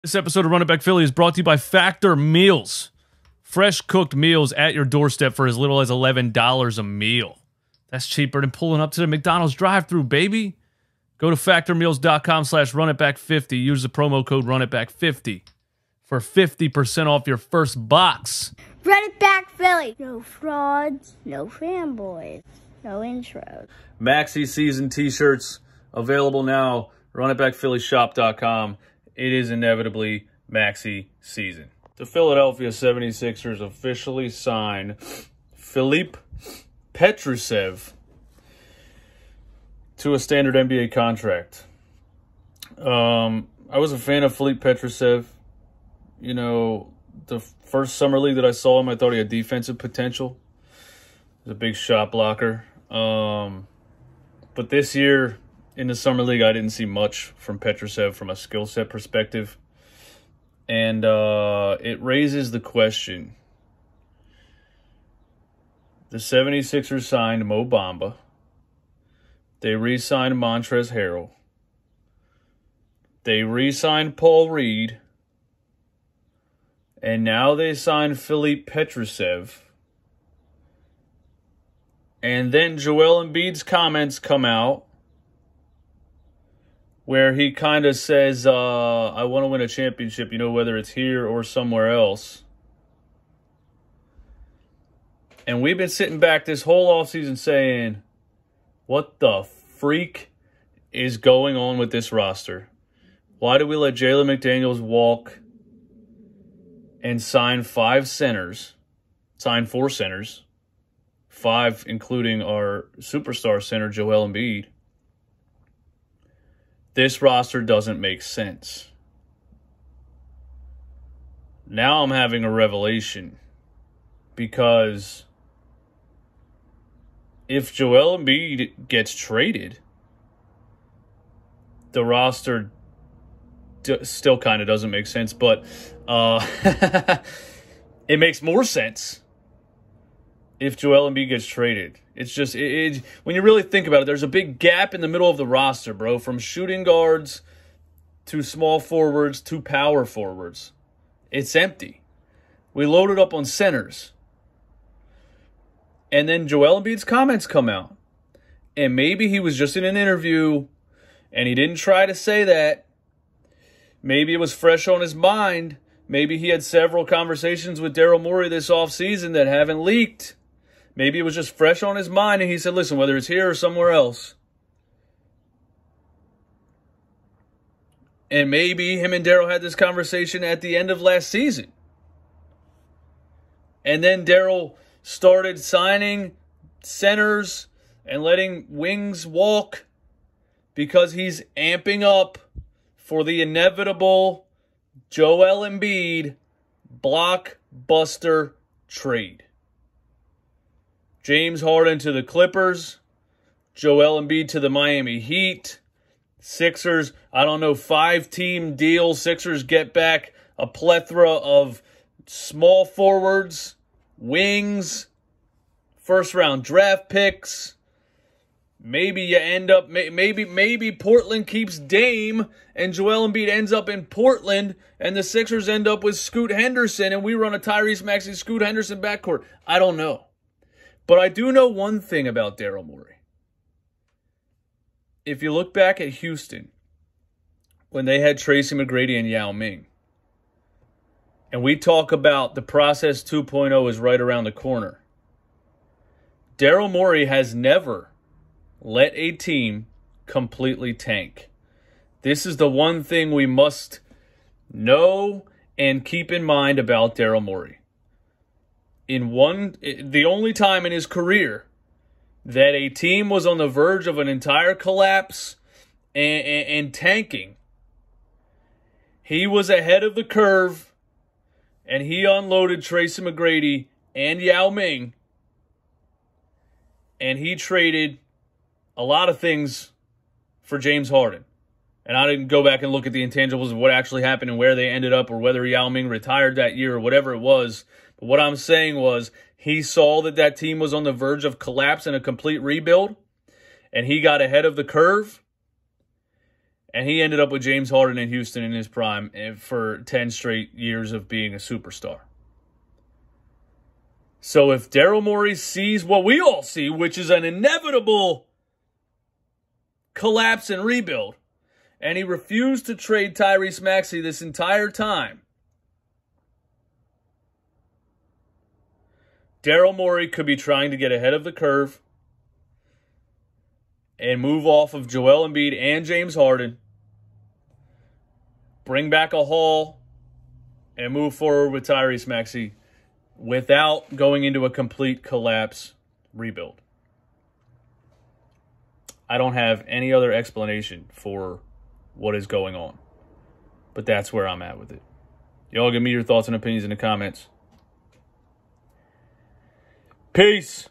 This episode of Run It Back Philly is brought to you by Factor Meals. Fresh cooked meals at your doorstep for as little as $11 a meal. That's cheaper than pulling up to the McDonald's drive-thru, baby. Go to factormeals.com/runitback50. Use the promo code runitback50 for 50% off your first box. Run It Back Philly. No frauds, no fanboys, no intros. Maxi season t-shirts available now. runitbackphillyshop.com. It is inevitably Maxi season. The Philadelphia 76ers officially signed Filip Petrusev to a standard NBA contract. I was a fan of Filip Petrusev. You know, the first summer league that I saw him, I thought he had defensive potential. He was a big shot blocker. But this year in the summer league, I didn't see much from Petrusev from a skill set perspective. And it raises the question. The 76ers signed Mo Bamba. They re-signed Montrezl Harrell. They re-signed Paul Reed. And now they signed Filip Petrusev. And then Joel Embiid's comments come out where he kind of says, I want to win a championship, you know, whether it's here or somewhere else. And we've been sitting back this whole offseason saying, what the freak is going on with this roster? Why do we let Jalen McDaniels walk and sign 4 centers, 5 including our superstar center, Joel Embiid? This roster doesn't make sense. Now I'm having a revelation because if Joel Embiid gets traded, the roster still kind of doesn't make sense, but it makes more sense if Joel Embiid gets traded. It's just, when you really think about it, there's a big gap in the middle of the roster, bro, from shooting guards to small forwards to power forwards. It's empty. We loaded up on centers. And then Joel Embiid's comments come out. And maybe he was just in an interview and he didn't try to say that. Maybe it was fresh on his mind. Maybe he had several conversations with Daryl Morey this offseason that haven't leaked. Maybe it was just fresh on his mind and he said, listen, whether it's here or somewhere else. And maybe him and Daryl had this conversation at the end of last season. And then Daryl started signing centers and letting wings walk because he's amping up for the inevitable Joel Embiid blockbuster trade. James Harden to the Clippers. Joel Embiid to the Miami Heat. Sixers, 5-team deal. Sixers get back a plethora of small forwards, wings, first-round draft picks. Maybe you end up, maybe Portland keeps Dame and Joel Embiid ends up in Portland and the Sixers end up with Scoot Henderson and we run a Tyrese Maxey, Scoot Henderson backcourt. I don't know. But I do know one thing about Daryl Morey. If you look back at Houston, when they had Tracy McGrady and Yao Ming, and we talk about the process 2.0 is right around the corner, Daryl Morey has never let a team completely tank. This is the one thing we must know and keep in mind about Daryl Morey. The only time in his career that a team was on the verge of an entire collapse and tanking, he was ahead of the curve and he unloaded Tracy McGrady and Yao Ming and he traded a lot of things for James Harden. And I didn't go back and look at the intangibles of what actually happened and where they ended up or whether Yao Ming retired that year or whatever it was. But what I'm saying was he saw that team was on the verge of collapse and a complete rebuild, and he got ahead of the curve, And he ended up with James Harden in Houston in his prime for 10 straight years of being a superstar. So if Daryl Morey sees what we all see, which is an inevitable collapse and rebuild, and he refused to trade Tyrese Maxey this entire time, Daryl Morey could be trying to get ahead of the curve and move off of Joel Embiid and James Harden, bring back a haul, and move forward with Tyrese Maxey without going into a complete collapse rebuild. I don't have any other explanation for what is going on, but that's where I'm at with it. Y'all give me your thoughts and opinions in the comments. Peace.